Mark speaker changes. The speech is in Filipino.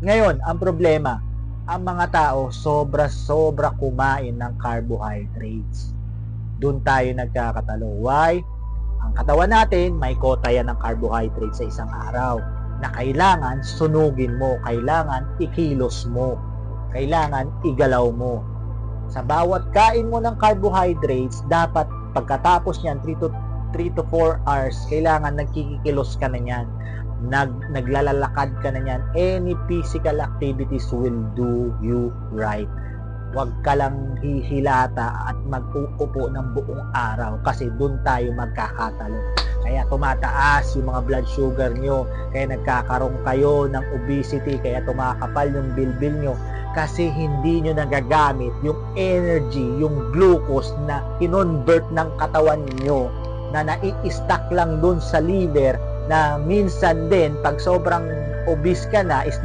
Speaker 1: Ngayon, ang problema, ang mga tao sobra-sobra kumain ng carbohydrates. Do'n tayo nagkakatalo. Why? Ang katawan natin, may kota yan ng carbohydrates sa isang araw na kailangan sunugin mo, kailangan ikilos mo, kailangan igalaw mo. Sa bawat kain mo ng carbohydrates, dapat pagkatapos niyan 3 to 4 hours, kailangan nagkikilos ka na niyan. Naglalalakad ka na niyan. Any physical activities will do you right. Huwag ka lang hihilata at mag-uupo ng buong araw kasi doon tayo magkakatalo. Kaya tumataas yung mga blood sugar nyo, kaya nagkakaroon kayo ng obesity, kaya tumakapal yung bilbil nyo kasi hindi nyo nagagamit yung energy, yung glucose na kinonvert ng katawan nyo na nai-stack lang doon sa liver na minsan din pag sobrang obese ka na is